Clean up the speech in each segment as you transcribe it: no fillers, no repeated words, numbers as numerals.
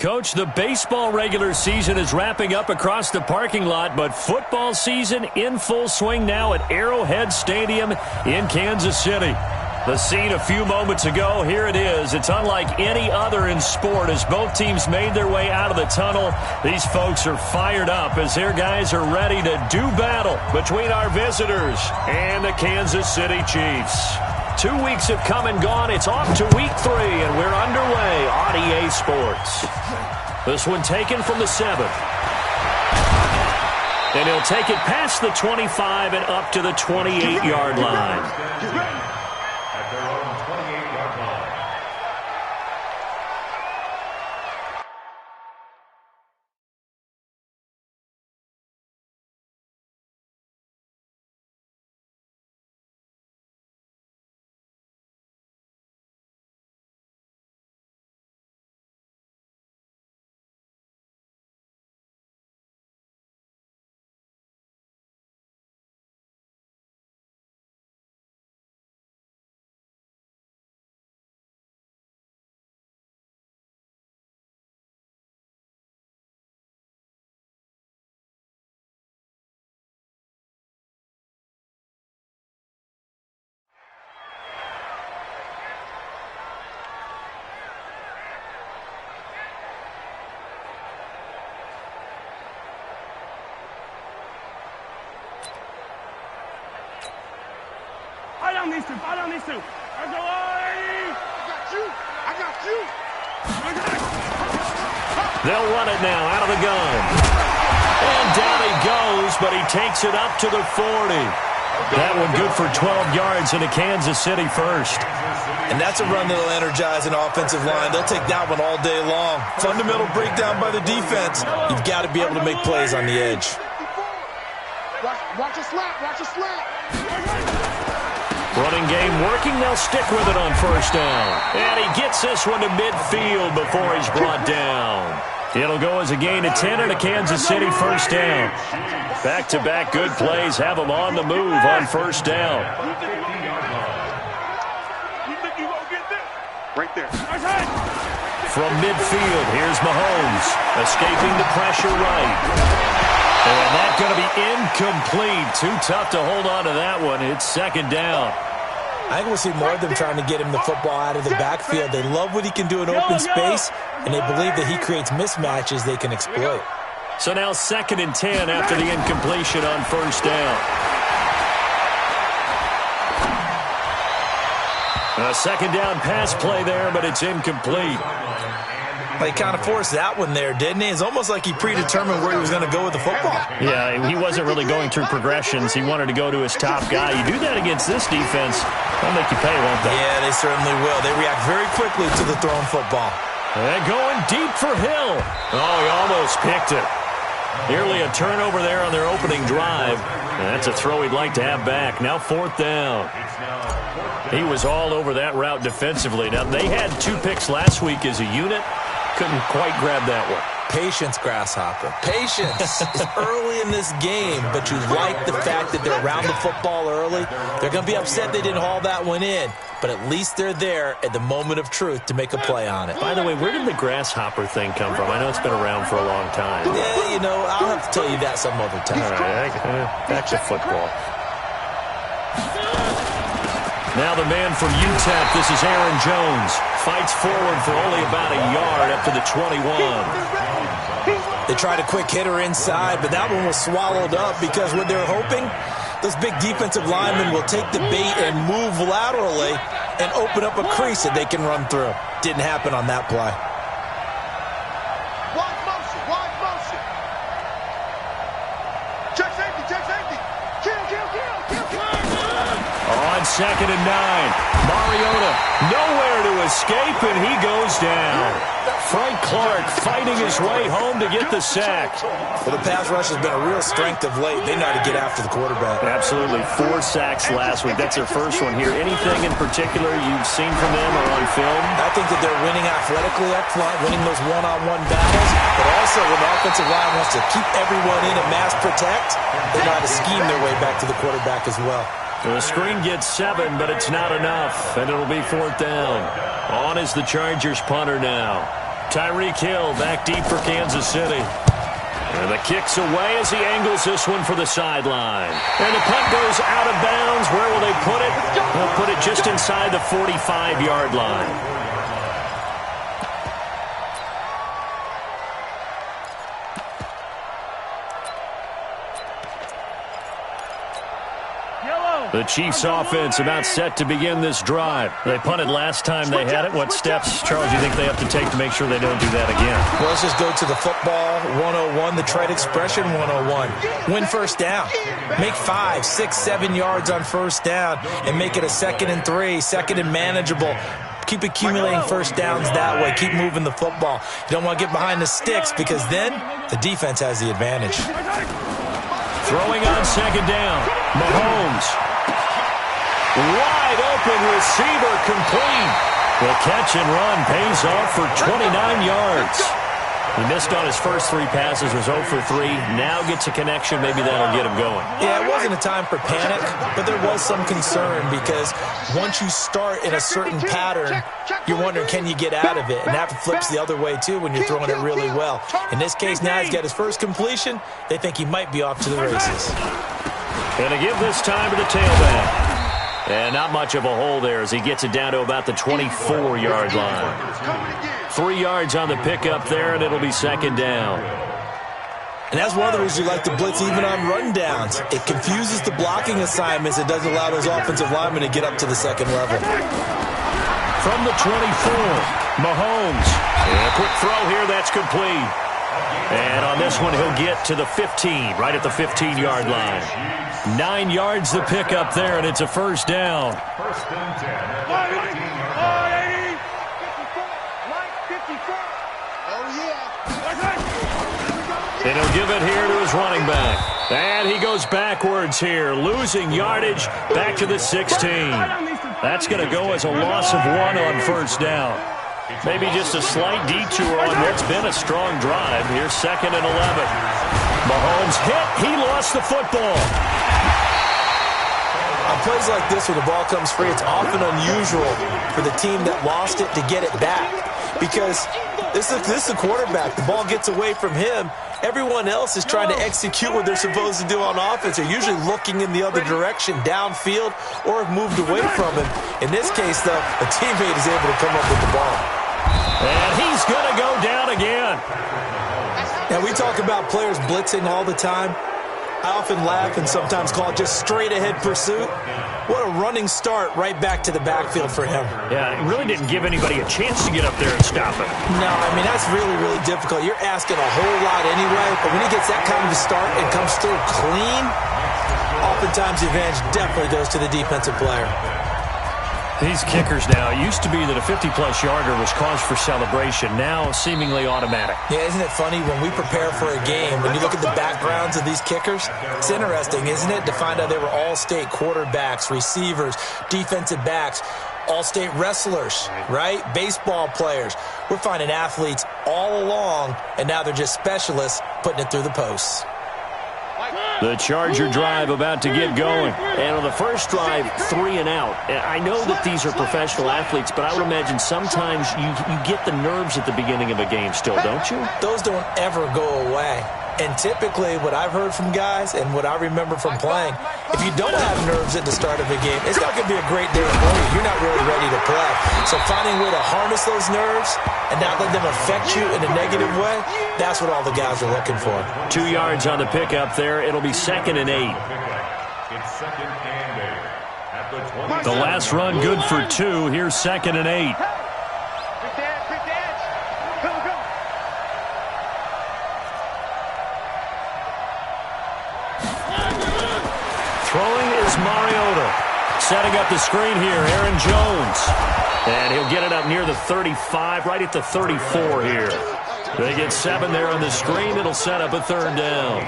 Coach, the baseball regular season is wrapping up across the parking lot, but football season in full swing now at Arrowhead Stadium in Kansas City. The scene a few moments ago, here it is. It's unlike any other in sport as both teams made their way out of the tunnel. These folks are fired up as their guys are ready to do battle between our visitors and the Kansas City Chiefs. 2 weeks have come and gone. It's off to week 3, and we're underway on EA Sports. This one taken from the 7. And he'll take it past the 25 and up to the 28-yard line. Fall down these two. I got you. They'll run it now out of the gun. And down he goes, but he takes it up to the 40. That one good for 12 yards into Kansas City first. And that's a run that'll energize an offensive line. They'll take that one all day long. Fundamental breakdown by the defense. You've got to be able to make plays on the edge. Watch a slap. Running game working. They'll stick with it on first down. And he gets this one to midfield before he's brought down. It'll go as a gain of 10 and a Kansas City first down. Back-to-back good plays have them on the move on first down. Right there. From midfield, here's Mahomes. Escaping the pressure right. And that's going to be incomplete. Too tough to hold on to that one. It's second down. I think we'll see more of them trying to get him the football out of the backfield. They love what he can do in open space, and they believe that he creates mismatches they can exploit. So now 2nd and 10 after the incompletion on first down. A second down pass play there, but it's incomplete. He kind of forced that one there, didn't he? It's almost like he predetermined where he was going to go with the football. Yeah, he wasn't really going through progressions. He wanted to go to his top guy. You do that against this defense, they'll make you pay, won't they? Yeah, they certainly will. They react very quickly to the thrown football. And going deep for Hill. Oh, he almost picked it. Nearly a turnover there on their opening drive. And that's a throw he'd like to have back. Now 4th down. He was all over that route defensively. Now, they had 2 picks last week as a unit. Couldn't quite grab that one. Patience, Grasshopper. Patience is early in this game, but you like the fact that they're around the football early. They're going to be upset they didn't haul that one in, but at least they're there at the moment of truth to make a play on it. By the way, where did the Grasshopper thing come from? I know it's been around for a long time. Yeah, I'll have to tell you that some other time. All right, back to football. Now the man from UTEP, this is Aaron Jones. Fights forward for only about a yard up to the 21. They tried a quick hitter inside, but that one was swallowed up because what they're hoping, those big defensive linemen will take the bait and move laterally and open up a crease that they can run through. Didn't happen on that play. Wide motion. Check safety. Kill. On 2nd and 9. Mariota nowhere to escape, and he goes down. Frank Clark fighting his way home to get the sack. Well, the pass rush has been a real strength of late. They know how to get after the quarterback. Absolutely. 4 sacks last week. That's their first one here. Anything in particular you've seen from them or on film? I think that they're winning athletically up front, winning those one-on-one battles, but also when the offensive line wants to keep everyone in and mass protect, they know how to scheme their way back to the quarterback as well. The screen gets 7, but it's not enough, and it'll be 4th down. On is the Chargers punter now. Tyreek Hill back deep for Kansas City. And the kick's away as he angles this one for the sideline. And the punt goes out of bounds. Where will they put it? They'll put it just inside the 45-yard line. The Chiefs offense about set to begin this drive. They punted last time they had it. What steps, Charles, do you think they have to take to make sure they don't do that again? Well, let's just go to the football 101, the trade expression 101. Win first down. Make 5, 6, 7 yards on first down and make it a 2nd and 3, 2nd and manageable. Keep accumulating first downs that way. Keep moving the football. You don't want to get behind the sticks because then the defense has the advantage. Throwing on 2nd down. Mahomes. Wide open receiver complete. The catch and run pays off for 29 yards. He missed on his first 3 passes, was 0 for 3. Now gets a connection. Maybe that'll get him going. Yeah, it wasn't a time for panic, but there was some concern because once you start in a certain pattern, you're wondering, can you get out of it? And that flips the other way, too, when you're throwing it really well. In this case, now he's got his first completion. They think he might be off to the races. And to give this time to the tailback. And not much of a hole there as he gets it down to about the 24-yard line. 3 yards on the pickup there, and it'll be 2nd down. And that's one of the reasons you like to blitz even on rundowns. It confuses the blocking assignments. It doesn't allow those offensive linemen to get up to the 2nd level. From the 24, Mahomes. And a quick throw here, that's complete. And on this one, he'll get to the 15, right at the 15-yard line. 9 yards the pickup there, and it's a first down. First and 10. And he'll give it here to his running back. And he goes backwards here, losing yardage back to the 16. That's going to go as a loss of 1 on first down. Maybe just a slight detour on what's been a strong drive. Here's 2nd and 11. Mahomes hit. He lost the football. On plays like this where the ball comes free, it's often unusual for the team that lost it to get it back because this is the quarterback. The ball gets away from him. Everyone else is trying to execute what they're supposed to do on offense. They're usually looking in the other direction, downfield, or have moved away from him. In this case, though, a teammate is able to come up with the ball. And he's going to go down again. Now, we talk about players blitzing all the time. I often laugh and sometimes call it just straight-ahead pursuit. What a running start right back to the backfield for him. Yeah, it really didn't give anybody a chance to get up there and stop him. No, I mean, that's really, really difficult. You're asking a whole lot anyway, but when he gets that kind of a start and comes through clean, oftentimes the advantage definitely goes to the defensive player. These kickers now, it used to be that a 50-plus yarder was cause for celebration. Now, seemingly automatic. Yeah, isn't it funny when we prepare for a game, when you look at the backgrounds of these kickers, it's interesting, isn't it, to find out they were all-state quarterbacks, receivers, defensive backs, all-state wrestlers, right? Baseball players. We're finding athletes all along, and now they're just specialists putting it through the posts. The Charger drive about to get going. And on the first drive, 3 and out. I know that these are professional athletes, but I would imagine sometimes you get the nerves at the beginning of a game still, don't you? Those don't ever go away. And typically, what I've heard from guys and what I remember from playing, if you don't have nerves at the start of a game, it's not going to be a great day for you. You're not really ready to play. So finding a way to harness those nerves and not let them affect you in a negative way, that's what all the guys are looking for. 2 yards on the pickup there. It'll be 2nd and 8. It's 2nd and 8. The last run good for 2. Here's 2nd and 8. Throwing is Mariota. Setting up the screen here, Aaron Jones. And he'll get it up near the 35, right at the 34 here. They get 7 there on the screen. It'll set up a 3rd down.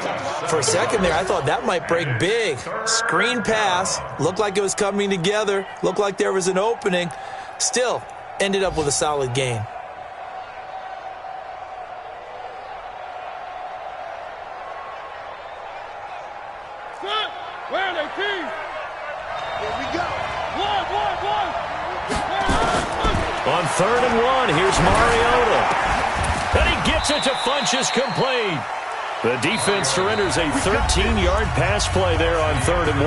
For a second there, I thought that might break big. Screen pass. Looked like it was coming together. Looked like there was an opening. Still, ended up with a solid gain. Where are they, team? Here we go. One. On 3rd and 1, here's Mariota. It's a Funchess complete. The defense surrenders a 13-yard pass play there on 3rd and 1.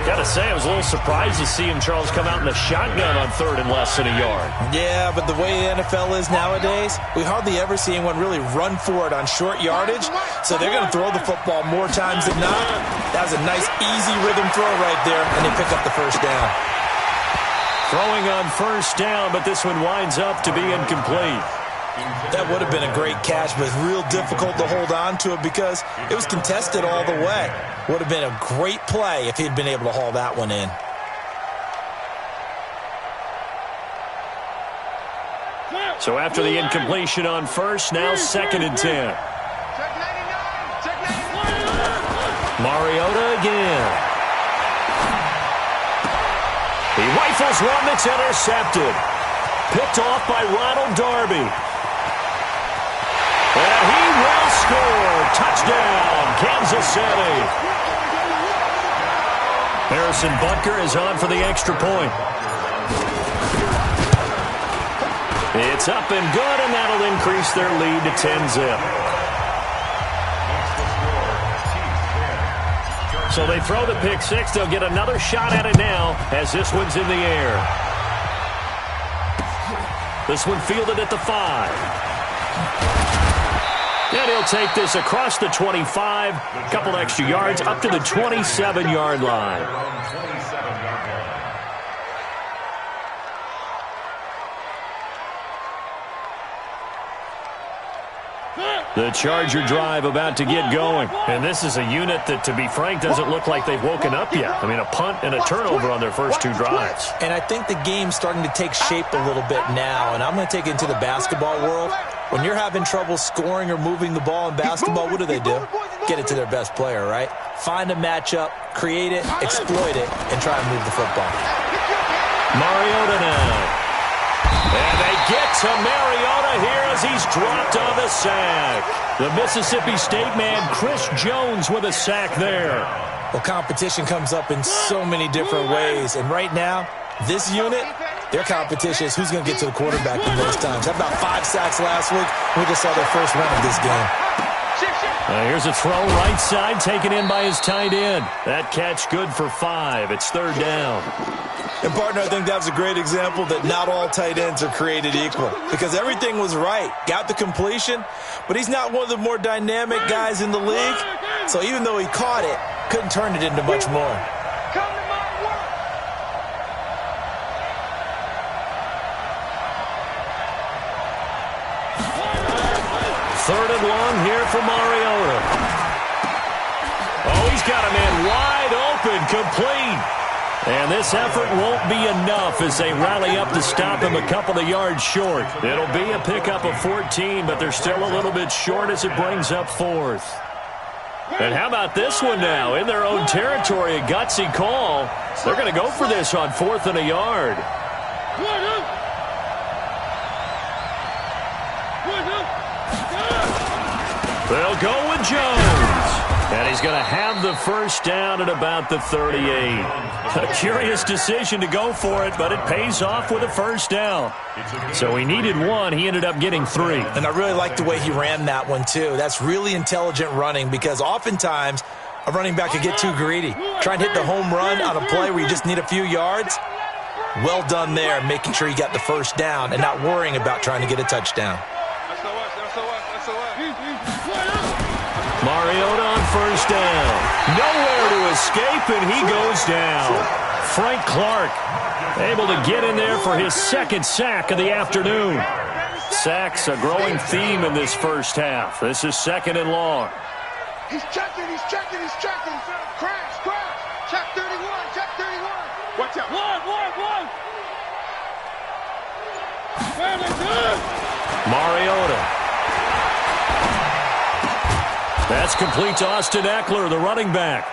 Got to say, I was a little surprised to see him, Charles, come out in the shotgun on 3rd and less than a yard. Yeah, but the way the NFL is nowadays, we hardly ever see anyone really run for it on short yardage, so they're going to throw the football more times than not. That was a nice, easy rhythm throw right there, and they pick up the first down. Throwing on 1st down, but this one winds up to be incomplete. That would have been a great catch, but it's real difficult to hold on to it because it was contested all the way. Would have been a great play if he'd been able to haul that one in. So after the incompletion on 1st, now 2nd and 10. Mariota again. He rifles one that's intercepted. Picked off by Ronald Darby. And he will score. Touchdown, Kansas City. Harrison Butker is on for the extra point. It's up and good, and that'll increase their lead to 10-zip. So they throw the pick six. They'll get another shot at it now as this one's in the air. This one fielded at the 5. And he'll take this across the 25, a couple extra yards, up to the 27-yard line. The Charger drive about to get going. And this is a unit that, to be frank, doesn't look like they've woken up yet. I mean, a punt and a turnover on their first 2 drives. And I think the game's starting to take shape a little bit now. And I'm going to take it into the basketball world. When you're having trouble scoring or moving the ball in basketball, what do? Get it to their best player, right? Find a matchup, create it, exploit it, and try and move the football. Mariota now. And they get to Mariota here as he's dropped on the sack. The Mississippi State man, Chris Jones, with a sack there. Well, competition comes up in so many different ways. And right now, this unit, their competition is who's going to get to the quarterback the most times. Had about 5 sacks last week. We just saw their first run of this game. Here's a throw right side taken in by his tight end. That catch good for 5. It's 3rd down. And, partner, I think that was a great example that not all tight ends are created equal because everything was right. Got the completion, but he's not one of the more dynamic guys in the league. So even though he caught it, couldn't turn it into much more. Third and long here for Mariota. Oh, he's got a man wide open, complete. And this effort won't be enough as they rally up to stop him a couple of yards short. It'll be a pickup of 14, but they're still a little bit short as it brings up 4th. And how about this one now? In their own territory, a gutsy call. They're going to go for this on 4th and a yard. They'll go with Jones. And he's going to have the first down at about the 38. A curious decision to go for it, but it pays off with a first down. So he needed 1. He ended up getting 3. And I really like the way he ran that one, too. That's really intelligent running because oftentimes a running back could get too greedy. Try and hit the home run on a play where you just need a few yards. Well done there, making sure you got the first down and not worrying about trying to get a touchdown. Mariota on first down. Nowhere to escape, and he goes down. Frank Clark able to get in there for his 2nd sack of the afternoon. Sacks a growing theme in this first half. This is 2nd and long. He's checking. Crash. Check 31. Watch out. One. Mariota. That's complete to Austin Eckler, the running back.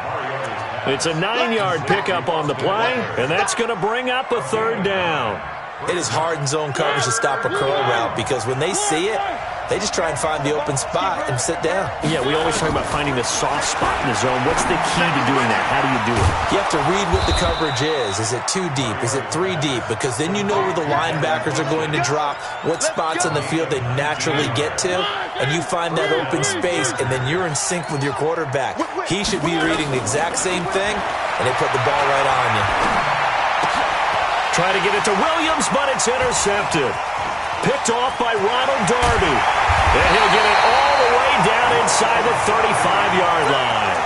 It's a 9-yard pickup on the play, and that's going to bring up a 3rd down. It is hard in zone coverage to stop a curl route because when they see it, They just try and find the open spot and sit down. Yeah, we always talk about finding the soft spot in the zone. What's the key to doing that? How do you do it? You have to read what the coverage is. Is it 2 deep? Is it 3 deep? Because then you know where the linebackers are going to drop, what spots on the field they naturally get to, and you find that open space, and then you're in sync with your quarterback. He should be reading the exact same thing, and they put the ball right on you. Try to get it to Williams, but it's intercepted. Picked off by Ronald Darby. And he'll get it all the way down inside the 35-yard line.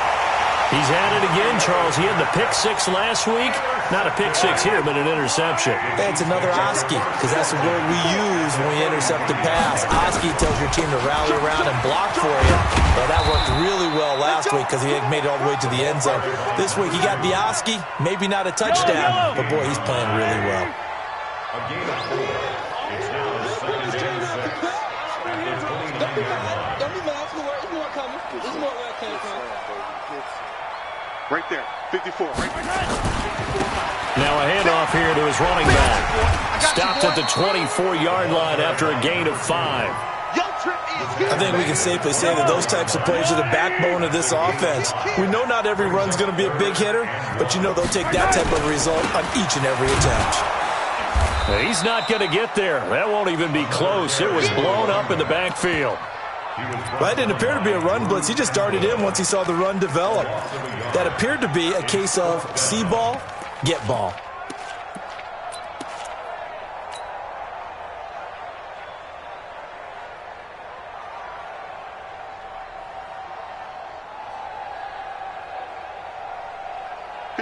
He's at it again, Charles. He had the pick 6 last week. Not a pick 6 here, but an interception. Yeah, it's another Oski, because that's the word we use when we intercept a pass. Oski tells your team to rally around and block for you. Well, that worked really well last week because he had made it all the way to the end zone. This week he got the Oski, maybe not a touchdown, but boy, he's playing really well. A gain of 4. It's now second and 6. Don't be mad. It's more coming. This is more where it came from. Right there, 54. Right there. Now a handoff here to his running back. Stopped at the 24-yard line after a gain of 5. I think we can safely say that those types of plays are the backbone of this offense. We know not every run's going to be a big hitter, but you know they'll take that type of result on each and every attempt. He's not going to get there. That won't even be close. It was blown up in the backfield. Well, that didn't appear to be a run blitz. He just darted in once he saw the run develop. That appeared to be a case of see ball, get ball.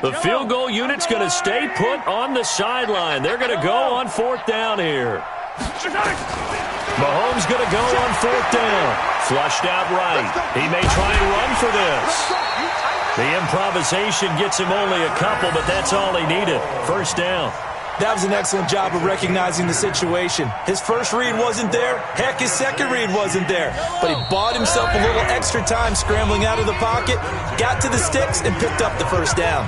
The field goal unit's going to stay put on the sideline. They're going to go on 4th down here. Mahomes going to go on 4th down. Flushed out right. He may try and run for this. The improvisation gets him only a couple, but that's all he needed. 1st down. That was an excellent job of recognizing the situation. His first read wasn't there. Heck, his second read wasn't there. But he bought himself a little extra time scrambling out of the pocket, got to the sticks, and picked up the 1st down.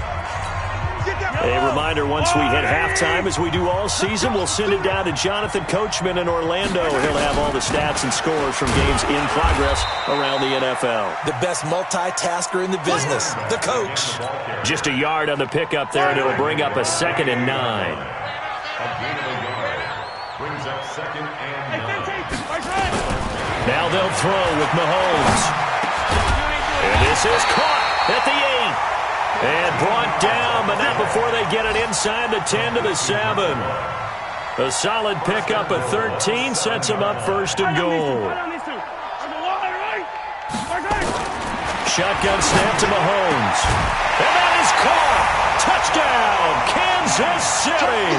A reminder, once we hit halftime, as we do all season, we'll send it down to Jonathan Coachman in Orlando. He'll have all the stats and scores from games in progress around the NFL. The best multitasker in the business, the coach. Just a yard on the pickup there, and it'll bring up a 2nd and 9. A gain of a yard. Brings up 2nd and 9. Now they'll throw with Mahomes. And this is caught at the 8. And brought down, but not before they get it inside the 10 to the 7. A solid pickup at 13 sets them up 1st and goal. Shotgun snap to Mahomes. And that is caught. Touchdown, Kansas City.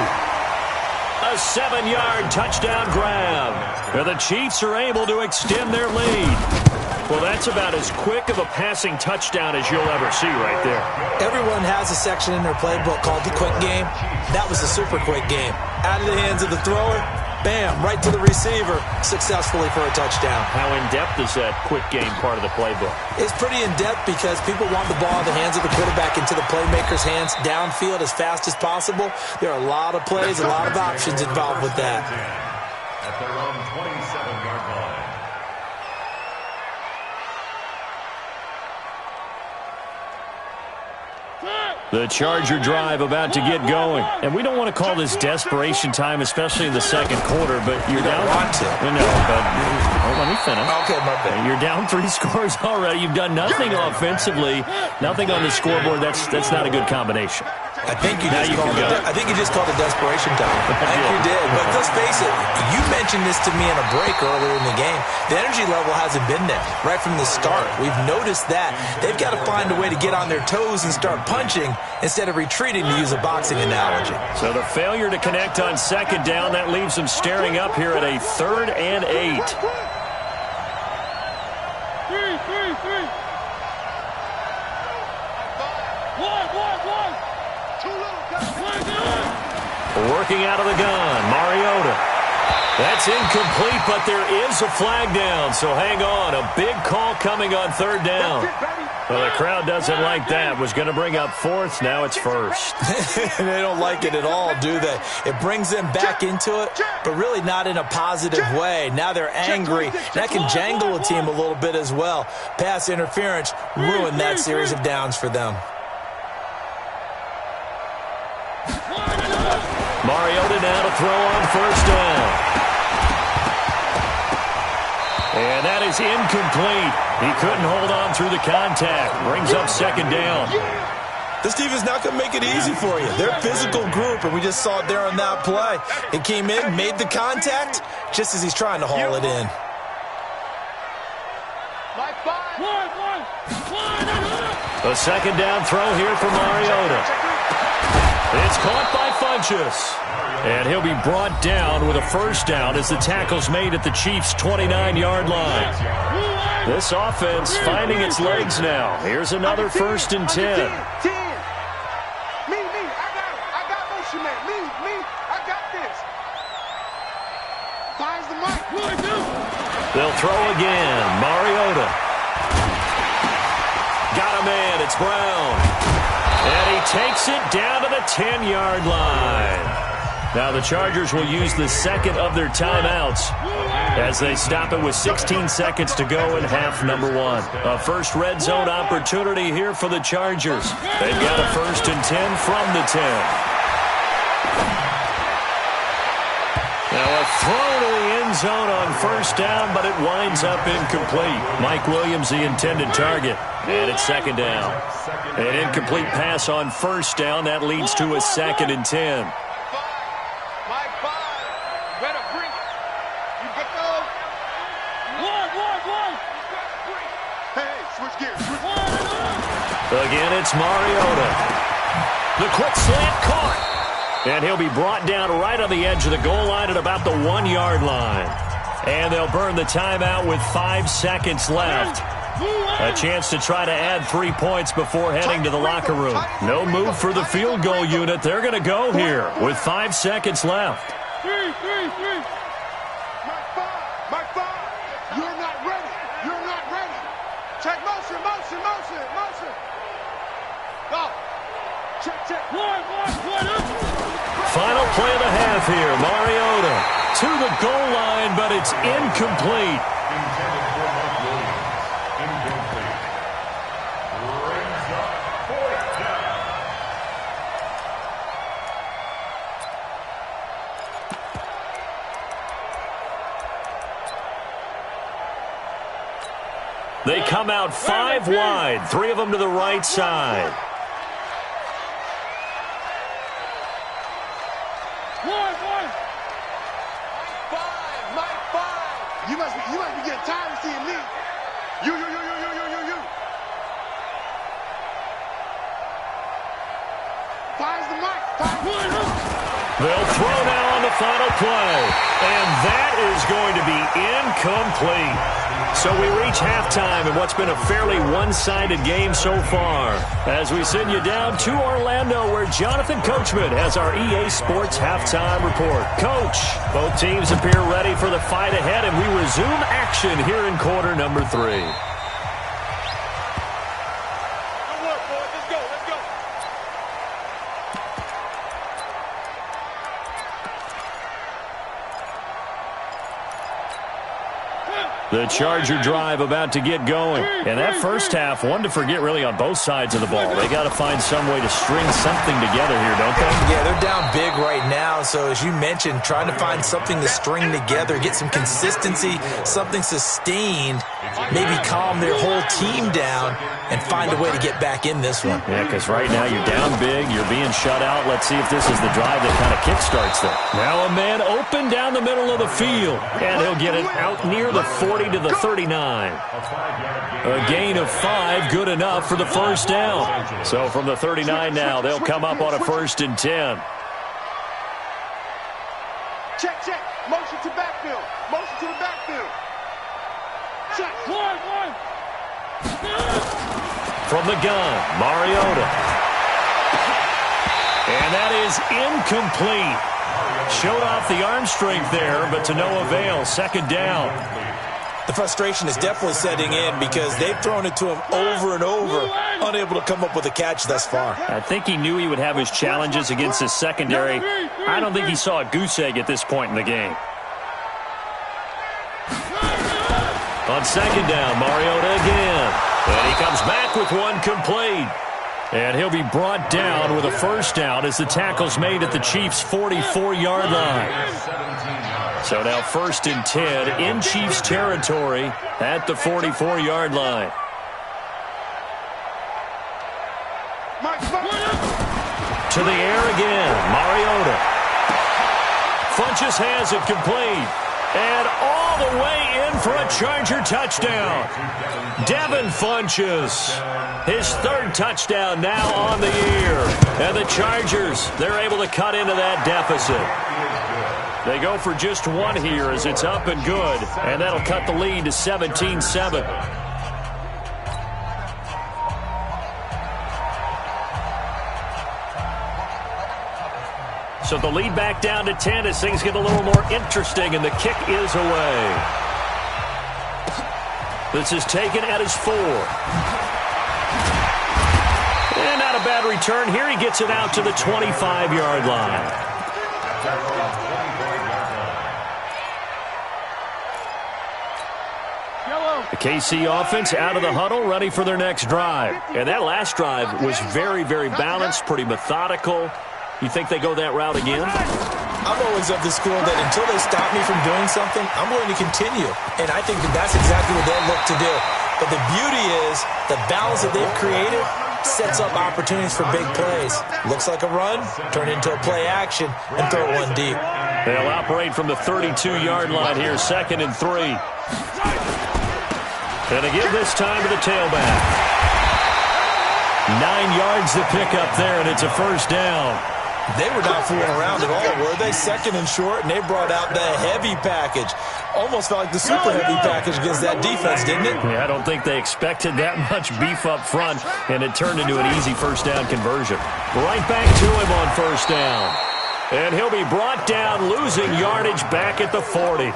A 7-yard touchdown grab. And the Chiefs are able to extend their lead. Well, that's about as quick of a passing touchdown as you'll ever see right there. Everyone has a section in their playbook called the quick game. That was a super quick game. Out of the hands of the thrower, bam, right to the receiver, successfully for a touchdown. How in-depth is that quick game part of the playbook? It's pretty in-depth because people want the ball in the hands of the quarterback into the playmaker's hands downfield as fast as possible. There are a lot of plays, a lot of options involved with that. At their own 27-yard line. The Charger drive about to get going. And we don't want to call this desperation time, especially in the 2nd quarter, but you're down. Want to. No, but let me finish. Okay, my bad. You're down 3 scores already. You've done nothing offensively, nothing on the scoreboard. That's not a good combination. I think you just called it desperation time. I think you did. But let's face it, you mentioned this to me in a break earlier in the game. The energy level hasn't been there right from the start. We've noticed that. They've got to find a way to get on their toes and start punching instead of retreating, to use a boxing analogy. So the failure to connect on 2nd down, that leaves them staring up here at a 3rd and 8. Working out of the gun, Mariota. That's incomplete, but there is a flag down, so hang on. A big call coming on third down. Well, the crowd doesn't like that. Was going to bring up fourth. Now it's first. They don't like it at all, do they? It brings them back into it, but really not in a positive way. Now they're angry. That can jangle a team a little bit as well. Pass interference ruined that series of downs for them. Mariota now to throw on first down. And that is incomplete. He couldn't hold on through the contact. Brings up second down. This defense not going to make it easy for you. They're a physical group, and we just saw it there on that play. It came in, made the contact, just as he's trying to haul it in. A second down throw here for Mariota. It's caught by Funchess. And he'll be brought down with a first down as the tackle's made at the Chiefs' 29-yard line. This offense finding its legs now. Here's another 1st and 10. I got motion, man. I got this. Finds the mic. They'll throw again. Mariota. Got a man. It's Brown. And he takes it down to the 10-yard line. Now the Chargers will use the second of their timeouts as they stop it with 16 seconds to go in half number 1. A first red zone opportunity here for the Chargers. They've got a 1st and 10 from the 10. Now a throw to the end zone on first down, but it winds up incomplete. Mike Williams, the intended target. And it's second down. An incomplete pass on first down. That leads to a 2nd and 10. Again, it's Mariota. The quick slant caught. And he'll be brought down right on the edge of the goal line at about the 1-yard line. And they'll burn the timeout with 5 seconds left. A chance to try to add 3 points before heading to the locker room. No move for the field goal unit. They're going to go here with 5 seconds left. Mike 5. You're not ready. Check motion. Go. Check. Final play of the half here. Mariota to the goal line, but it's incomplete. Intended for Mike Williams. Incomplete. Brings up 4th down. They come out 5 wide, 3 of them to the right side. Mike 5. You must be getting tired of seeing me. You. Finds the mic. They'll throw now on the final play. And that is going to be incomplete. So we reach halftime in what's been a fairly one-sided game so far. As we send you down to Orlando, where Jonathan Coachman has our EA Sports halftime report. Coach, both teams appear ready for the fight ahead, and we resume action here in quarter number 3. The Charger drive about to get going. And that first half, one to forget really on both sides of the ball. They got to find some way to string something together here, don't they? Yeah, they're down big right now. So as you mentioned, trying to find something to string together, get some consistency, something sustained, maybe calm their whole team down and find a way to get back in this one. Yeah, because right now you're down big, you're being shut out. Let's see if this is the drive that kind of kickstarts them. Now a man open down the middle of the field, and he'll get it out near the 40 to the 39. A gain of 5, good enough for the first down. So from the 39 now, they'll come up on a 1st and 10. Check. Motion to backfield. Check. One. From the gun, Mariota. And that is incomplete. Showed off the arm strength there, but to no avail. Second down. The frustration is definitely setting in because they've thrown it to him over and over, unable to come up with a catch thus far. I think he knew he would have his challenges against his secondary. I don't think he saw a goose egg at this point in the game. On second down, Mariota again. And he comes back with one complete. And he'll be brought down with a first down as the tackle's made at the Chiefs' 44-yard line. So now 1st and 10 in Chiefs territory at the 44-yard line. To the air again, Mariota. Funches has it complete. And all the way in for a Charger touchdown. Devin Funches, his 3rd touchdown now on the year. And the Chargers, they're able to cut into that deficit. They go for just one here as it's up and good. And that'll cut the lead to 17-7. So the lead back down to 10 as things get a little more interesting, and the kick is away. This is taken at his 4. And not a bad return here. He gets it out to the 25-yard line. The KC offense out of the huddle, ready for their next drive. And that last drive was very, very balanced, pretty methodical. You think they go that route again? I'm always of the school that until they stop me from doing something, I'm going to continue. And I think that that's exactly what they'll look to do. But the beauty is the balance that they've created sets up opportunities for big plays. Looks like a run, turn into a play action, and throw one deep. They'll operate from the 32-yard line here, 2nd and 3. And they give this time to the tailback. 9 yards to pick up there, and it's a first down. They were not fooling around at all, were they? 2nd and short, and they brought out the heavy package. Almost felt like the super heavy package against that defense, didn't it? Yeah, I don't think they expected that much beef up front, and it turned into an easy first down conversion. Right back to him on first down. And he'll be brought down, losing yardage back at the 40.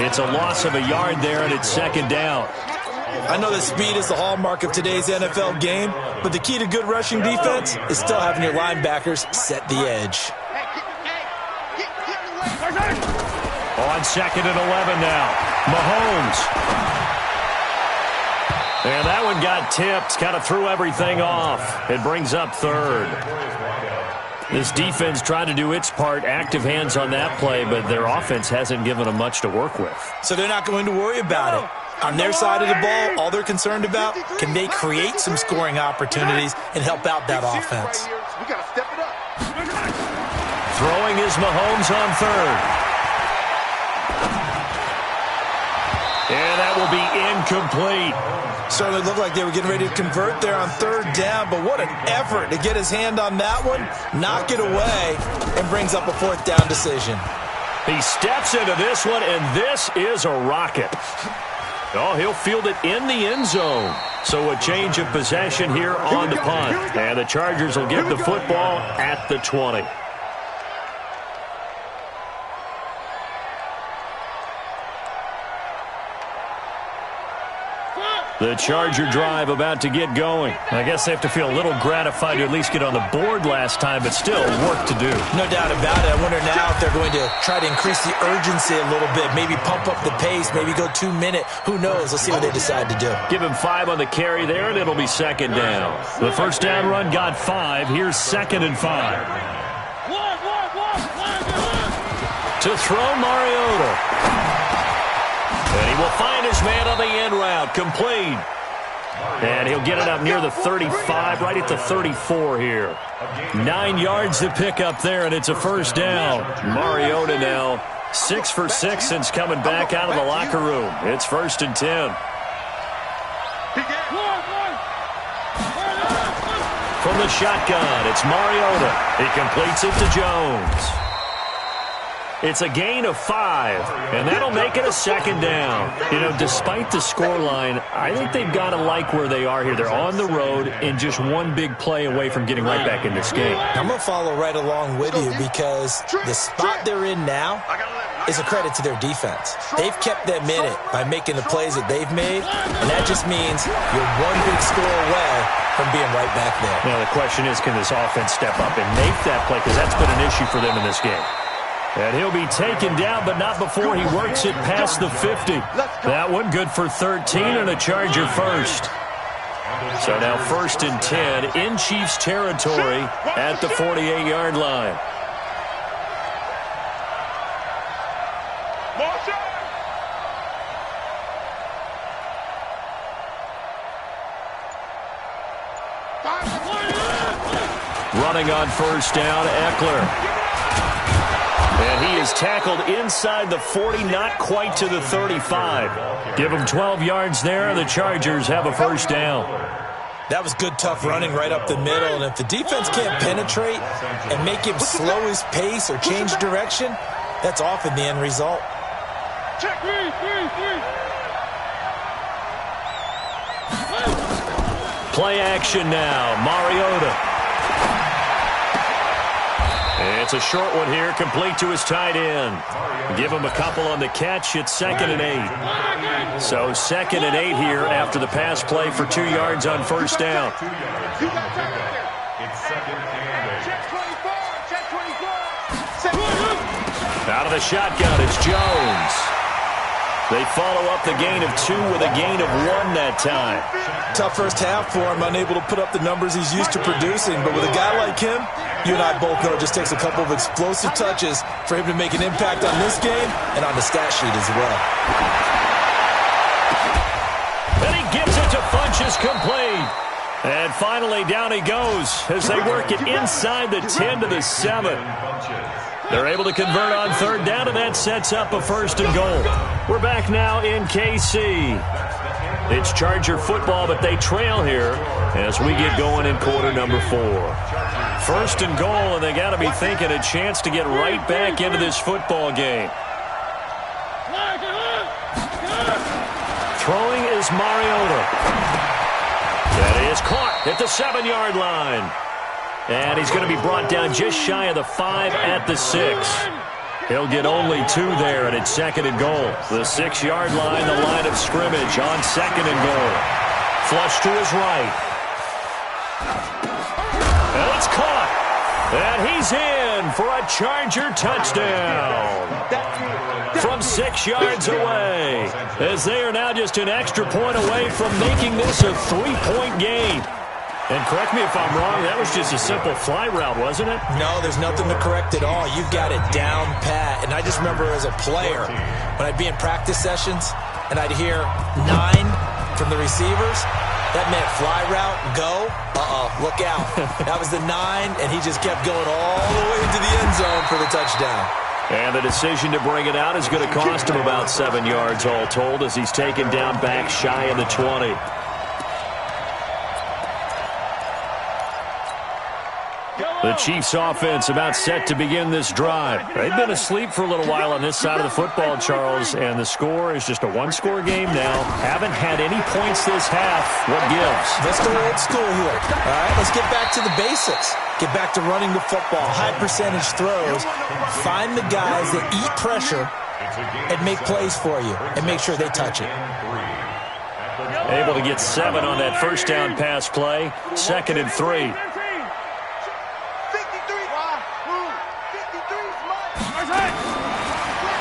It's a loss of a yard there, and it's 2nd down. I know that speed is the hallmark of today's NFL game, but the key to good rushing defense is still having your linebackers set the edge. On 2nd and 11 now, Mahomes. And that one got tipped, kind of threw everything off. It brings up 3rd. This defense tried to do its part, active hands on that play, but their offense hasn't given them much to work with. So they're not going to worry about it. On their side of the ball, all they're concerned about, can they create some scoring opportunities and help out that offense? We got to step it up. Throwing is Mahomes on 3rd. And that will be incomplete. Certainly looked like they were getting ready to convert there on 3rd down, but what an effort to get his hand on that one, knock it away, and brings up a 4th down decision. He steps into this one, and this is a rocket. Oh, he'll field it in the end zone. So a change of possession here on the punt. And the Chargers will get the football at the 20. The Charger drive about to get going. I guess they have to feel a little gratified to at least get on the board last time, but still work to do. No doubt about it. I wonder now if they're going to try to increase the urgency a little bit, maybe pump up the pace, maybe go 2-minute. Who knows? Let's see what they decide to do. Give him 5 on the carry there, and it'll be 2nd down. The first down run got 5. Here's 2nd and 5. To throw Mariota. And he will find his man on the end route, complete. And he'll get it up near the 35, right at the 34 here. 9 yards to pick up there, and it's a first down. Mariota now 6 for 6 since coming back out of the locker room. It's 1st and 10. From the shotgun, it's Mariota. He completes it to Jones. It's a gain of 5, and that'll make it a second down. You know, despite the scoreline, I think they've got to like where they are here. They're on the road and just one big play away from getting right back in this game. I'm going to follow right along with you because the spot they're in now is a credit to their defense. They've kept them in it by making the plays that they've made, and that just means you're one big score away from being right back there. Now, the question is, can this offense step up and make that play? Because that's been an issue for them in this game. And he'll be taken down, but not before he works it past the 50. That one good for 13 and a Charger first. So now 1st and 10 in Chiefs territory at the 48-yard line. Running on 1st down, Eckler. And he is tackled inside the 40, not quite to the 35. Give him 12 yards there. The Chargers have a 1st down. That was good, tough running right up the middle. And if the defense can't penetrate and make him slow his pace or change direction, that's often the end result. Play action now. Mariota. It's a short one here, complete to his tight end. Give him a couple on the catch. It's 2nd and 8. So 2nd and 8 here after the pass play for 2 yards on 1st down. It's 2nd and 8. Out of the shotgun, it's Jones. They follow up the gain of 2 with a gain of 1 that time. Tough first half for him, unable to put up the numbers he's used to producing. But with a guy like him, you and I both know it just takes a couple of explosive touches for him to make an impact on this game and on the stat sheet as well. And he gives it to Funchess, complete. And finally down he goes as they work it inside the 10 to the 7. They're able to convert on 3rd down, and that sets up a 1st and goal. We're back now in KC. It's Charger football, but they trail here as we get going in quarter number 4. 1st and goal, and they got to be thinking a chance to get right back into this football game. Throwing is Mariota. That is caught at the 7-yard line. And he's going to be brought down just shy of the 5 at the 6. He'll get only 2 there, and it's 2nd and goal. The 6-yard line, the line of scrimmage on 2nd and goal. Flush to his right. And it's caught. And he's in for a Charger touchdown. From 6 yards away. As they are now just an extra point away from making this a 3-point game. And correct me if I'm wrong, that was just a simple fly route, wasn't it? No, there's nothing to correct at all. You've got it down pat. And I just remember as a player, when I'd be in practice sessions and I'd hear 9 from the receivers, that meant fly route, go, look out. That was the 9, and he just kept going all the way into the end zone for the touchdown. And the decision to bring it out is going to cost him about 7 yards all told as he's taken down back shy of the 20. The Chiefs offense about set to begin this drive. They've been asleep for a little while on this side of the football, Charles, and the score is just a 1-score game now. Haven't had any points this half. What gives? Let's go old school here. All right, let's get back to the basics. Get back to running the football, high percentage throws. Find the guys that eat pressure and make plays for you and make sure they touch it. Able to get 7 on that 1st down pass play. 2nd and 3.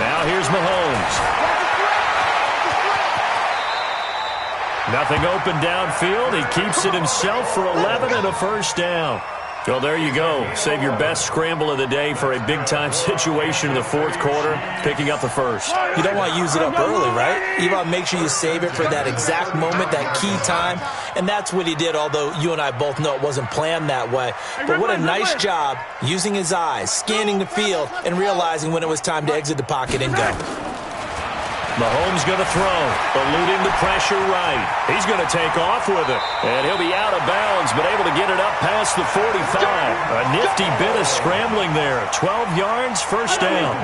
Now here's Mahomes. Nothing open downfield. He keeps it himself for 11 and a 1st down. Well, there you go. Save your best scramble of the day for a big-time situation in the 4th quarter, picking up the 1st. You don't want to use it up early, right? You want to make sure you save it for that exact moment, that key time. And that's what he did, although you and I both know it wasn't planned that way. But what a nice job using his eyes, scanning the field, and realizing when it was time to exit the pocket and go. Mahomes going to throw, eluding the pressure right. He's going to take off with it, and he'll be out of bounds, but able to get it up past the 45. A nifty bit of scrambling there. 12 yards, first down.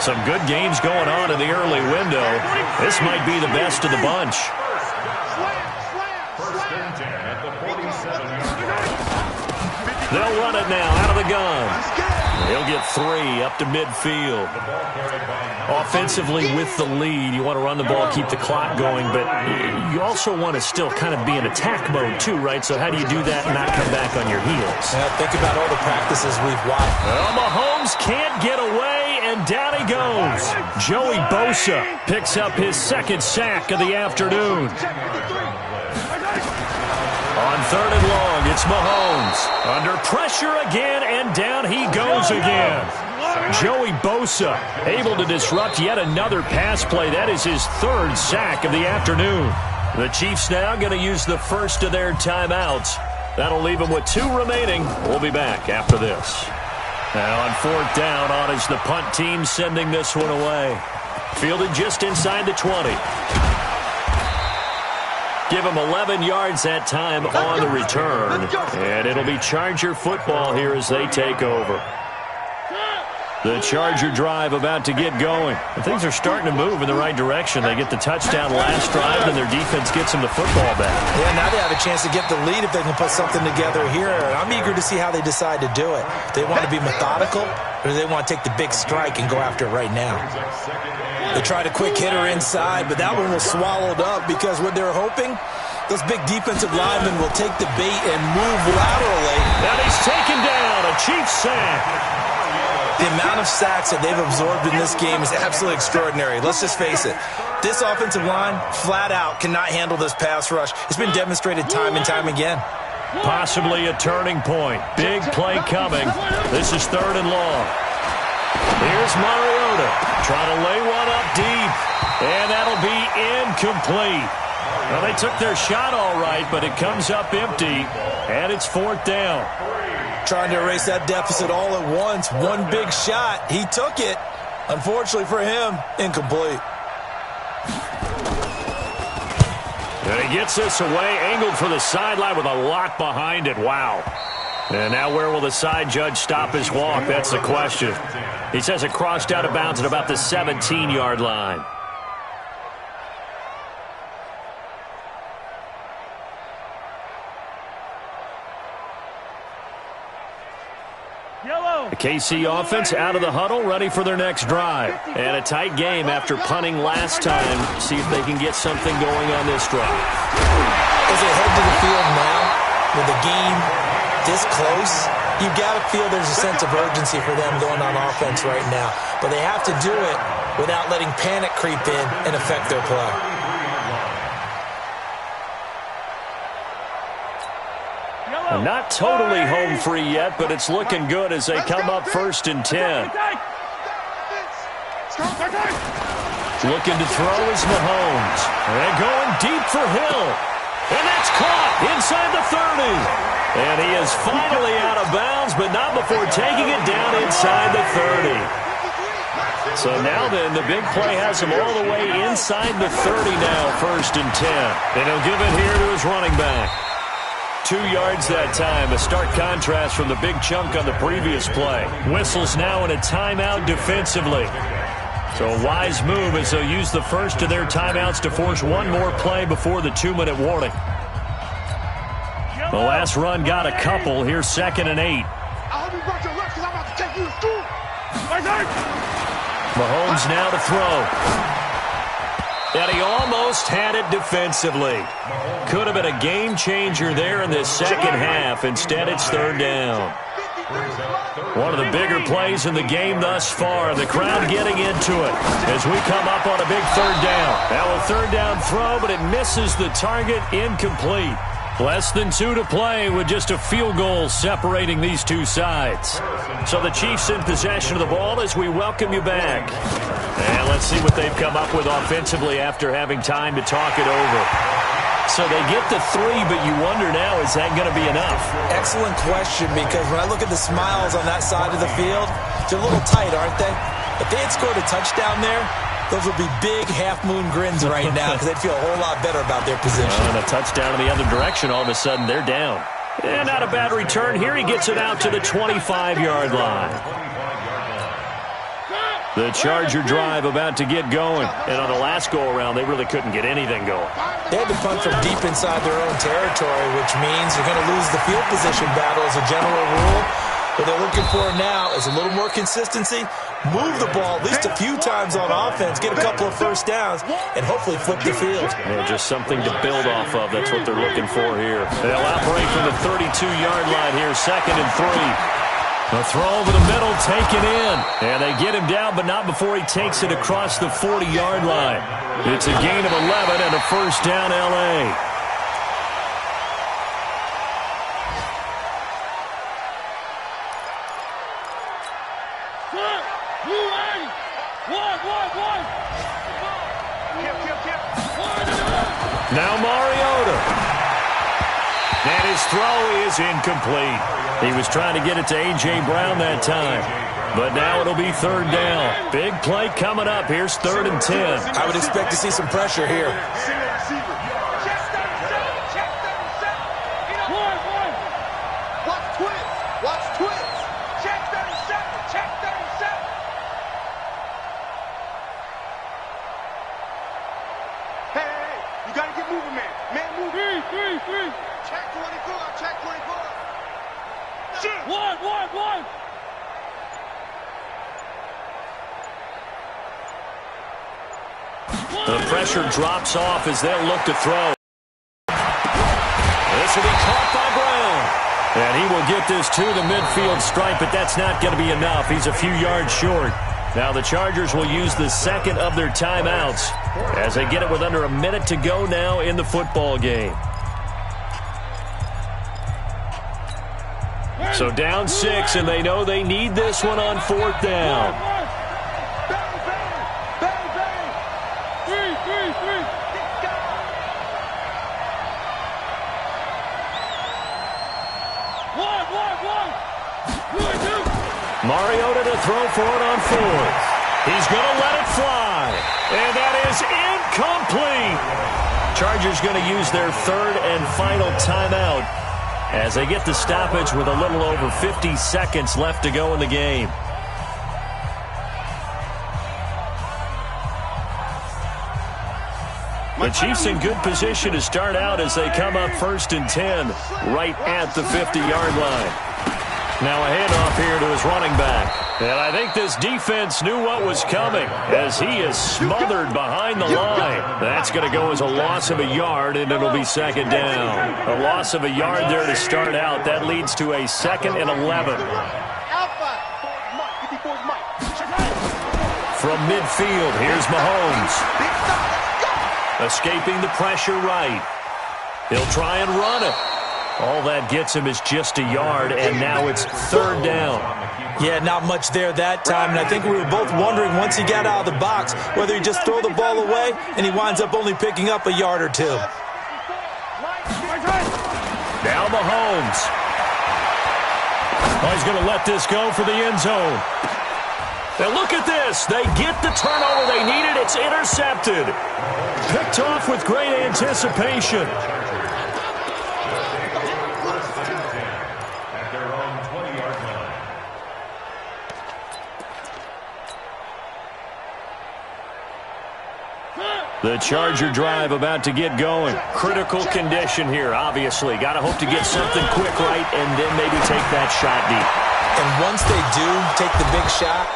Some good games going on in the early window. This might be the best of the bunch. First and 10 at the 47-yard line. They'll run it now out of the gun. He'll get 3 up to midfield. Offensively with the lead, you want to run the ball, keep the clock going, but you also want to still kind of be in attack mode too, right? So how do you do that and not come back on your heels? Think about all the practices we've watched. Well, Mahomes can't get away, and down he goes. Joey Bosa picks up his second sack of the afternoon. On third and long, it's Mahomes. Under pressure again, and down he goes again. Joey Bosa able to disrupt yet another pass play. That is his third sack of the afternoon. The Chiefs now going to use the first of their timeouts. That'll leave them with 2 remaining. We'll be back after this. Now on fourth down, on is the punt team sending this one away. Fielded just inside the 20. Give him 11 yards that time on the return. And it'll be Charger football here as they take over. The Charger drive about to get going. And things are starting to move in the right direction. They get the touchdown last drive, and their defense gets them the football back. Yeah, now they have a chance to get the lead if they can put something together here. I'm eager to see how they decide to do it. Do they want to be methodical, or do they want to take the big strike and go after it right now? They tried a quick hitter inside, but that one was swallowed up because what they're hoping, those big defensive linemen will take the bait and move laterally. Now he's taken down, a Chiefs sack. The amount of sacks that they've absorbed in this game is absolutely extraordinary. Let's just face it. This offensive line, flat out, cannot handle this pass rush. It's been demonstrated time and time again. Possibly a turning point. Big play coming. This is third and long. Here's Mariota trying to lay one up deep, and that'll be incomplete. Well, they took their shot all right, but it comes up empty, and it's fourth down. Trying to erase that deficit all at once. One big shot. He took it. Unfortunately for him, incomplete. And he gets this away, angled for the sideline with a lot behind it. Wow. And now where will the side judge stop his walk? That's the question. He says it crossed out of bounds at about the 17-yard line. The KC offense out of the huddle, ready for their next drive. And a tight game after punting last time. See if they can get something going on this drive. As they head to the field now, with the game this close, you've got to feel there's a sense of urgency for them going on offense right now. But they have to do it without letting panic creep in and affect their play. Not totally home free yet, but it's looking good as they come up first and 10. Looking to throw is Mahomes. And going deep for Hill. And that's caught inside the 30. And he is finally out of bounds, but not before taking it down inside the 30. So now then, the big play has him all the way inside the 30 now, first and 10. And he'll give it here to his running back. 2 yards that time, a stark contrast from the big chunk on the previous play. Whistles now in a timeout defensively. So a wise move as they'll use the first of their timeouts to force one more play before the 2-minute warning. The last run got a couple. Here's second and 8. I hope you brought your lunch because I'm about to take you to school. Mahomes now to throw. And he almost had it defensively. Could have been a game changer there in this second half. Instead, it's third down. One of the bigger plays in the game thus far. The crowd getting into it as we come up on a big third down. Now a third down throw, but it misses the target, incomplete. Less than 2 to play with just a field goal separating these two sides. So the Chiefs in possession of the ball as we welcome you back. And let's see what they've come up with offensively after having time to talk it over. So they get the 3, but you wonder now, is that going to be enough? Excellent question, because when I look at the smiles on that side of the field, they're a little tight, aren't they? If they had scored a touchdown there, Those would be big half-moon grins right now because they'd feel a whole lot better about their position. And a touchdown in the other direction, all of a sudden they're down. And not a bad return here. He gets it out to the 25-yard line. The Charger drive about to get going. And on the last go-around, they really couldn't get anything going. They had to punt from deep inside their own territory, which means you're going to lose the field position battle as a general rule. What they're looking for now is a little more consistency, move the ball at least a few times on offense, get a couple of first downs, and hopefully flip the field. Yeah, just something to build off of. That's what they're looking for here. They'll operate from the 32-yard line here, 2nd and 3. The throw over the middle, taken in. And they get him down, but not before he takes it across the 40-yard line. It's a gain of 11 and a first down, L.A. Now Mariota. And his throw is incomplete. He was trying to get it to A.J. Brown that time. But now it'll be 3rd down. Big play coming up. Here's 3rd and 10. I would expect to see some pressure here. Watch twins. Check 37. Check 37. Hey, you got to get moving, man. Man, move. Three. Check 24. Check 24. One. The pressure drops off as they'll look to throw. This will be caught by Brown. And he will get this to the midfield stripe, but that's not going to be enough. He's a few yards short. Now the Chargers will use the second of their timeouts as they get it with under a minute to go now in the football game. So down 6, and they know they need this one on 4th down. Mariota to throw for it on 4th. He's going to let it fly. And that is incomplete. Chargers going to use their 3rd and final timeout as they get the stoppage with a little over 50 seconds left to go in the game. The Chiefs in good position to start out as they come up 1st and 10 right at the 50-yard line. Now a handoff here to his running back. And I think this defense knew what was coming as he is smothered behind the line. That's going to go as a loss of a yard, and it'll be 2nd down. A loss of a yard there to start out. That leads to a 2nd and 11. From midfield, here's Mahomes. Escaping the pressure right. He'll try and run it. All that gets him is just a yard, and now it's 3rd down. Yeah, not much there that time, and I think we were both wondering once he got out of the box whether he'd just throw the ball away, and he winds up only picking up a yard or 2. Now Mahomes. Oh, he's going to let this go for the end zone. And look at this. They get the turnover they needed. It's intercepted. Picked off with great anticipation. The Charger drive about to get going. Critical condition here, obviously. Got to hope to get something quick right and then maybe take that shot deep. And once they do take the big shot,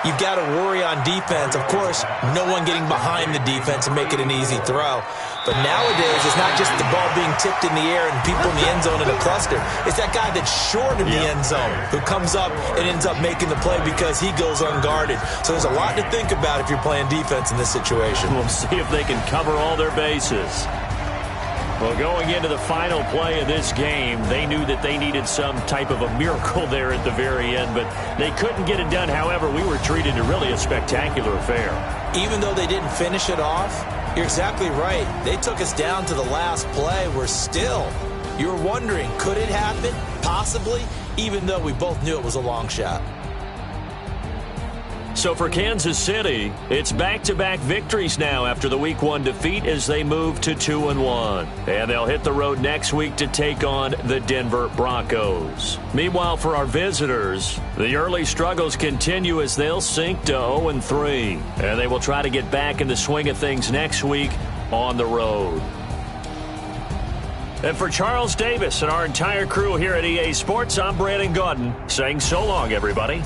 you've got to worry on defense. Of course, no one getting behind the defense and make it an easy throw. But nowadays, it's not just the ball being tipped in the air and people in the end zone in a cluster. It's that guy that's short in the end zone who comes up and ends up making the play because he goes unguarded. So there's a lot to think about if you're playing defense in this situation. We'll see if they can cover all their bases. Well, going into the final play of this game, they knew that they needed some type of a miracle there at the very end, but they couldn't get it done. However, we were treated to really a spectacular affair. Even though they didn't finish it off, you're exactly right. They took us down to the last play. We're still, you're wondering, could it happen? Possibly, even though we both knew it was a long shot. So for Kansas City, it's back-to-back victories now after the Week 1 defeat as they move to 2-1. And they'll hit the road next week to take on the Denver Broncos. Meanwhile, for our visitors, the early struggles continue as they'll sink to 0-3. And they will try to get back in the swing of things next week on the road. And for Charles Davis and our entire crew here at EA Sports, I'm Brandon Gaudin saying so long, everybody.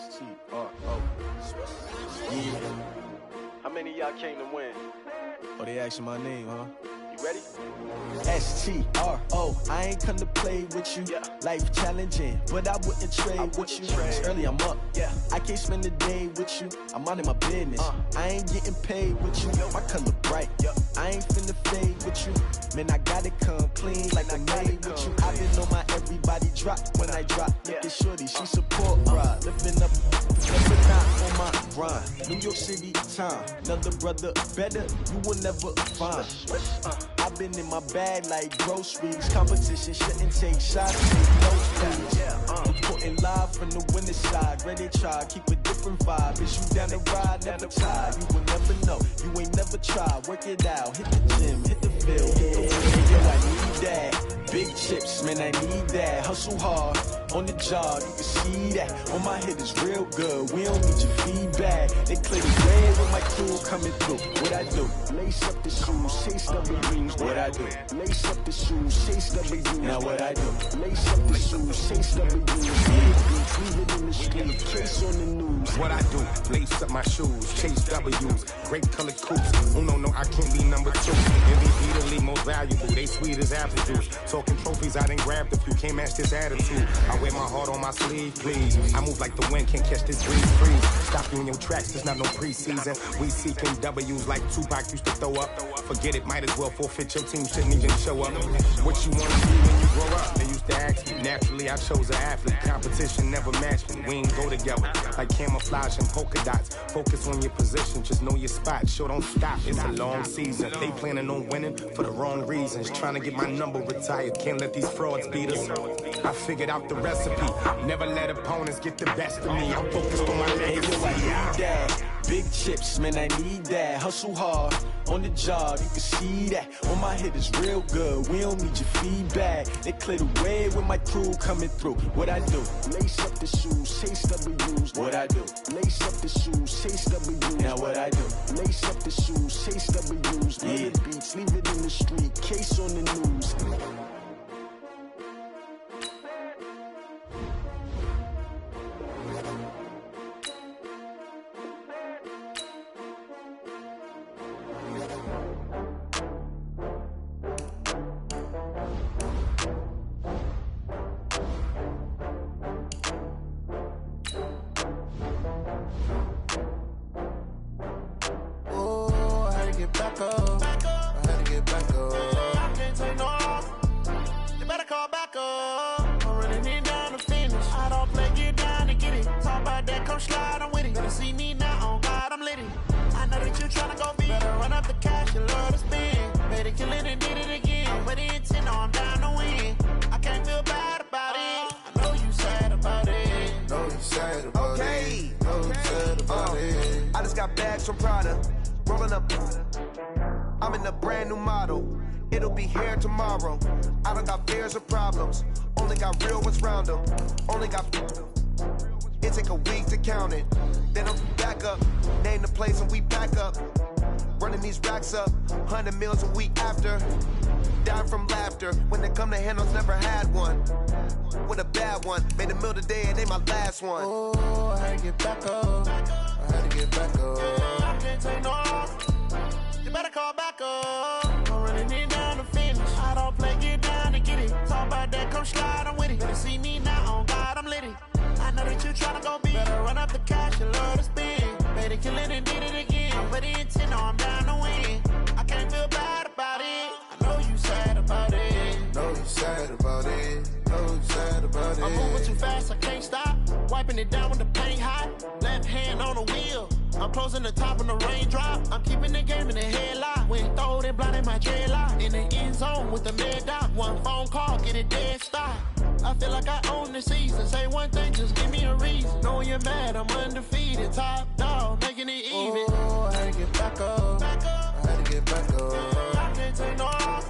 TRUCK4RM302's. Yeah. How many of y'all came to win? Oh, they asking my name, huh? You ready? STRO, I ain't come to play with you. Yeah. Life challenging, but I wouldn't trade with you. It's early, I'm up. Yeah. I can't spend the day with you. I'm minding my business. I ain't getting paid with you. My color bright. I ain't finna fade with you. Man, I gotta come clean like I made with you. I been on my everybody drop when I drop. Look at shorty, she support ride. Living up, never not on my grind. New York City time. Another brother better, you will never find. I've been in my bag like groceries. Competition shouldn't take shots, take no please. Reporting live from the winning side. Ready to try, keep a different vibe. Is you down the ride, never tired. You will never know, you ain't never tried. Work it out, hit the gym, hit the field, hit the field. Yo, I need that. Big chips, man, I need that. Hustle hard, on the job, you can see that. On my head is real good, we don't need your feedback. They clear the way with my crew coming through. What I do? Lace up the shoes, chase W's. What I do? Lace up the shoes, chase W's. Now what I do? Lace up the shoes, chase W's. Leave it in the street, case on the news. What I do? Lace up my shoes, chase W's. Great colored coops. Oh no, I can't be number 2. MVP the league most valuable. They sweet as apple juice. Talking trophies, I done grabbed a few. Can't match this attitude. I wear my heart on my sleeve, please. I move like the wind, can't catch this breeze, freeze. Stop you in your tracks, there's not no preseason. We seeking W's like Tupac used to throw up. Forget it, might as well forfeit. Your team shouldn't even show up. What you wanna be when you grow up? They used to ask me. Naturally, I chose an athlete. Competition never matched me. We ain't go together like camouflage and polka dots. Focus on your position, just know your spot. Sure, don't stop. It's a long season. They planning on winning for the wrong reasons. Trying to get my number retired. Can't let these frauds beat us. I figured out the recipe. Never let opponents get the best of me. I'm focused on my legacy. I need that. Big chips, man, I need that. Hustle hard, on the job, you can see that. On my head is real good, we don't need your feedback. They clear the way with my crew coming through. What I do? Lace up the shoes, chase W's. What I do? Lace up the shoes, chase W's. Now what I do? Lace up the shoes, chase W's. Yeah. The beats, leave it in the street, case on the news. Back up. I had to get back up. I can't take no off. You better call back up. I'm running it down to finish. I don't play, get down to get it. Talk about that, come slide, I'm with it. Better see me now, on God, I'm lit it. I know that you tryna go big. Better run up the cash, you love to spend. Better kill it and did it again. I'm with the intent, no, I'm down to win. I can't feel bad about it. I know you sad about it. Know you sad about it. Know you sad about it. I just got bags from Prada. Rolling up, I'm in a brand new model. It'll be here tomorrow. I don't got fears or problems. Only got real ones round them. Only got. It take a week to count it. Then I'm back up. Name the place and we pack up. Running these racks up. 100 meals a week after. Down from laughter. When they come to handles, never had one. With a bad one. Made a meal today and they my last one. Oh, I had to get back up. I had to get back up. I can't take no off. You better call back up. I'm running it down to finish. I don't play, get down to get it. Talk about that, come slide, I'm with it. Better see me now, on God, I'm lit it. I know that you tryna go big. Better run up the cash, you love to spend. Better kill it and did it again. I'm with the intent, no, I'm down to win. I can't feel bad about it. I know you sad about it. Know you sad about it. Know you sad about it. I'm moving too fast, I can't stop. Wiping it down with the paint hot. Left hand on the wheel. I'm closing the top when the raindrop. I'm keeping the game in the headlock. When throwed and blind in my dreadlock. In the end zone with the mad dot. One phone call, get it dead stop. I feel like I own the season. Say one thing, just give me a reason. Knowing you're mad, I'm undefeated. Top dog, making it even. Oh, I had to get back up. I had to get back up. I can't take no off.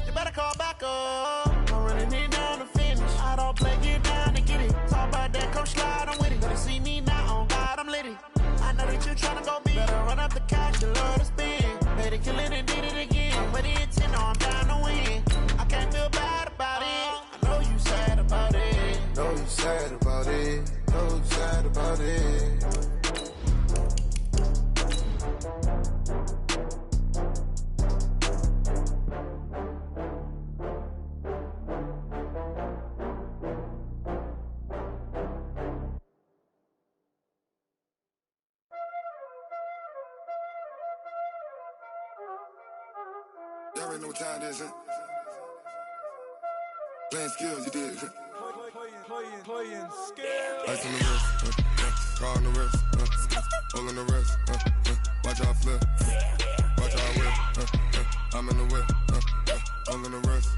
You better call back up. I'm running it down to finish. I don't play, get down to get it. Talk about that, come slide, I'm with it. Better see me now, on God, I'm lit it. I know that you tryna go big. Better run up the cash, you love to spend. Better kill it and did it again. I'm with the intent, no, I'm down to win. I can't feel bad about it. I know you sad about it. Know you sad about it. Know you sad about Y'all already know what time it is, huh? Playing skills, you did. Playing skills. Ice on the wrist, car on the wrist, hole in the wrist, watch how I flip, watch how I whip, I'm in the whip, hole in the wrist,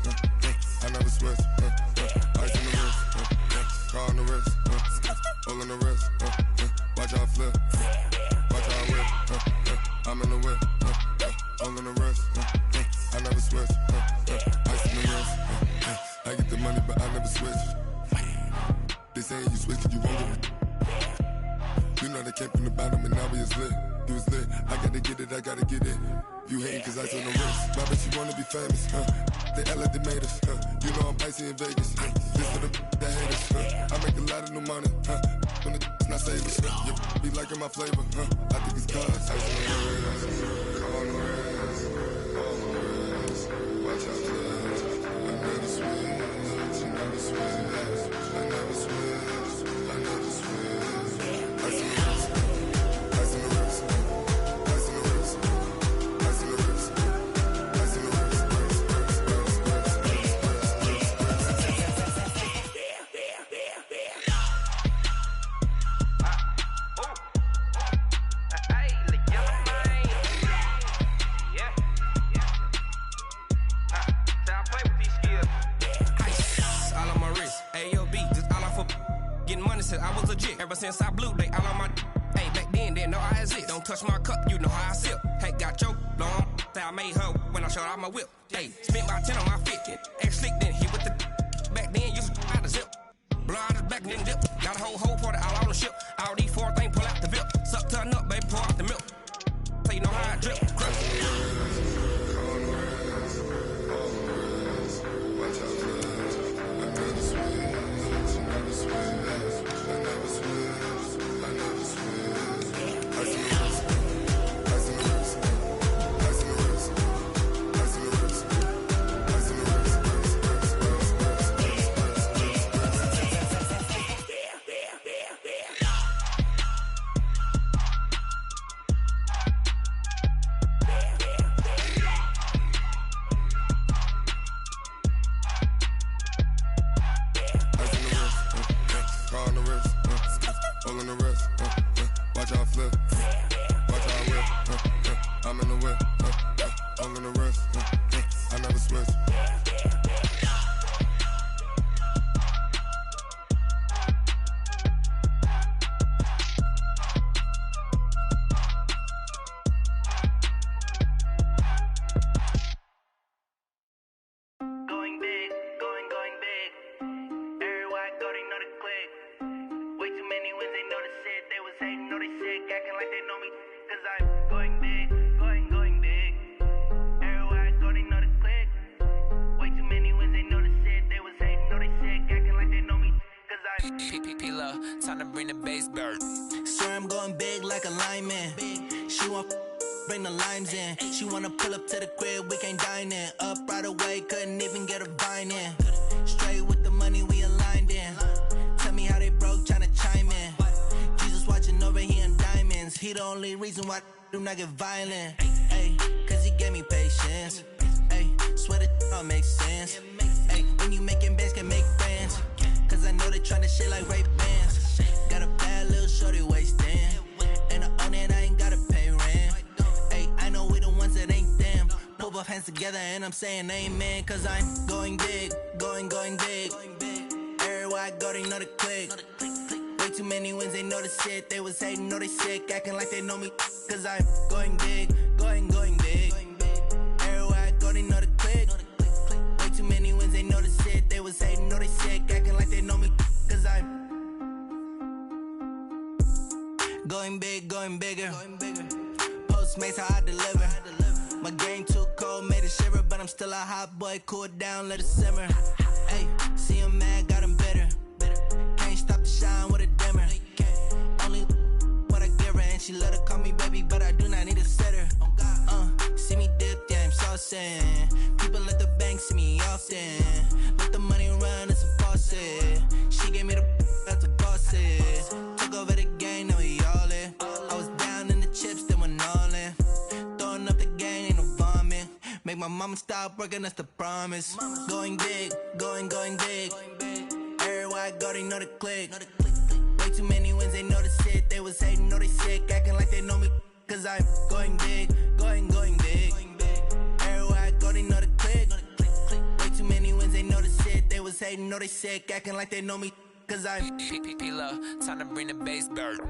I never switch, ice on the wrist, car on the wrist, hole in the wrist, watch how I flip, watch how I whip, I'm in the whip, hole in the wrist, I never switch, ice on the wrist, I get the money but I never switch. They say you switch it, you won't get it. You know they came from the bottom and now we is lit. You was lit, I gotta get it, I gotta get it. You hating cause ice on the wrist. My bitch, you wanna be famous, They act like they made us, You know I'm icy in Vegas, This for the that hate us, I make a lot of new money, When the not savers, You be liking my flavor, I think it's cause ice on the wrist, on the wrist, on the wrist. Watch out, please. I never switch, I never switch. I never switch, I never switch. Ice in the wrist, ice in the wrist, ice in the wrist, ice in the wrist, ice in the wrist, I was legit. Ever since I blew, they all on my. Hey, back then, didn't know I exist. Don't touch my cup, you know how I sip. Hey, got your long. Say I made her when I showed out my whip. Hey, spent about 10 on my fit. Ex slick, then hit with the. Back then, used to out the zip. Blow out his back, then dip. Got a whole party all on the ship. All these 4 things pull out the VIP. Suck, turn up, baby, pour out the milk. So you know how I drip. Crush. Watch out, please. I never switch, I never switch. I never switch, I never switch. Ice in the wrist, ice in the wrist, ice in the wrist, ice in the wrist, ice in the wrist, car on the wrist, hole in the wrist, watch how I flip, watch how I whip, I'm in the whip, hole in the wrist, I never switch. Going big, going big. Everywhere I go, they know the click. Way too many wins, they know the shit. They was hating, know they sick, acting like they know me. Cause I'm going big, going big. Everywhere I go, they know the click. Way too many wins, they know the shit. They was hating, know they sick, acting like they know me. Cause I'm P-P-P-Love, time to bring the bass bird. Swear I'm going big like a lineman. She want bring the limes in. She wanna pull up to the crib, we can't dine in. Up right away, couldn't even get a vine in. Straight with the money we aligned in. Tell me how they broke, tryna chime in. Jesus watching over here in diamonds. He the only reason why I do not get violent. Ay, cause he gave me patience. Ay, swear that all makes sense. Ay, when you making bands, can make friends. Cause I know they tryna shit like Ray Bans. Got a bad little shorty wasting. And I own it, I ain't gotta pay rent. Ay, I know we the ones that ain't them. Pull both hands together and I'm saying amen. Cause I'm going big, going big. Everywhere I go, they know the click. Way too many wins, they know the shit. They was hating, know they sick, acting like they know me. Cause I'm going big, going big. Everywhere I go, they know the click. Way too many wins, they know the shit. They was hating, know they sick, acting like they know me. Cause I'm going big, going bigger. Postmates, how I deliver. My game too cold, made it shiver. But I'm still a hot boy, cool it down, let it simmer. Hey, see him mad, got him bitter. Can't stop the shine with a dimmer. Only what I give her, and she let her call me baby, but I do not need a sitter. See me dip, yeah, I'm saucing. People at the bank see me often. Let the money run, it's a faucet. She gave me the that's a faucet. Took over the game, now we all in. I was down in the chips, then went all in. Throwing up the game, ain't no vomit. Make make my mama stop working, that's the promise. Going big, going big. Everywhere I go, they know the click. Way too many wins, they know the shit. They was hating, know they sick, acting like they know me. Cause I'm going big, going big. Everywhere I go, they know the click. Way too many wins, they know the shit. They was hating, know they sick, acting like they know me. Cause I'm P-P-P-Love, time to bring the bass bird.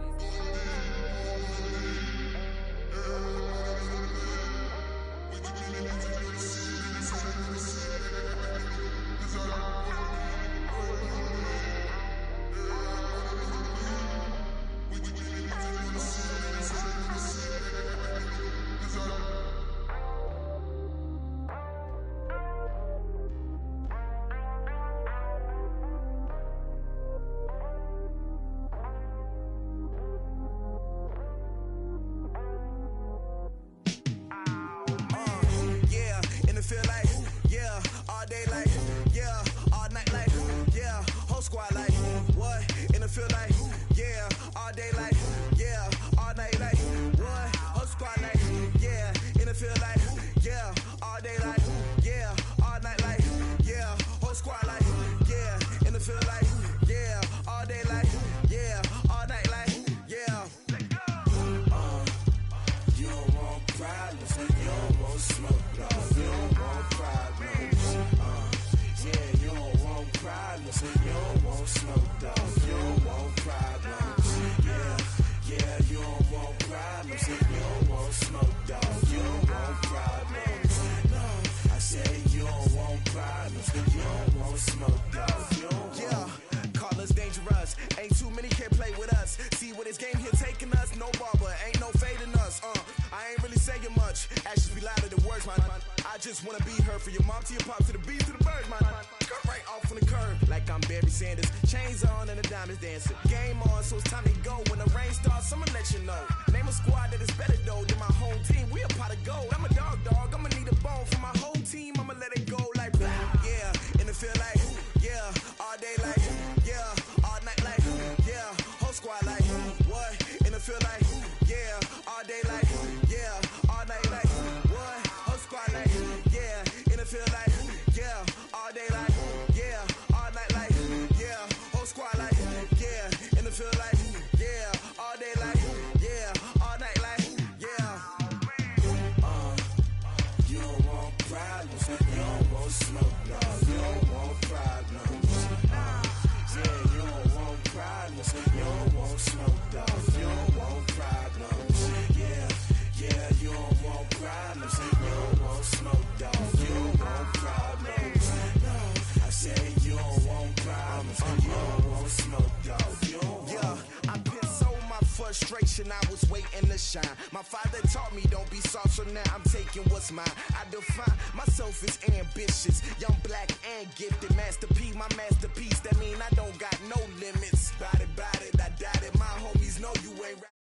I just wanna be her, for your mom to your pop to the beat to the birds, man. Cut right off on the curb, like I'm Barry Sanders. Chains on and the diamonds dancing. Game on, so it's time to go. When the rain starts, I'ma let you know. Name a squad that is better though than my home team. We a pot of gold. I'm a dog, I'ma need a bone for my whole team. I'ma let it go like blah. Yeah, and it feel like yeah, all day like yeah, all night like yeah, whole squad like what? And it feel like yeah, all day like yeah, all night like what? Whole squad like yeah, and it feel like yeah, all day like yeah, all night like yeah, whole squad like yeah, and it feel like yeah, all day like yeah, all night like yeah. You don't want problems, you don't want smoke, no, you don't want problems. Yeah, you don't want problems, you don't want smoke, dog, you don't want problems. Yeah, yeah, you don't want problems, you don't want smoke, dog, you don't want problems. No, I say you don't want problems, you don't want smoke, dog, you don't want. Yeah, I've been so my frustration, I was waiting to shine. My father taught me don't be soft, so now I'm taking what's mine. I define myself as ambitious, young, black, and gifted. Master P, my masterpiece, that mean I don't got no limits. Bout it, I doubt it, my homies know you ain't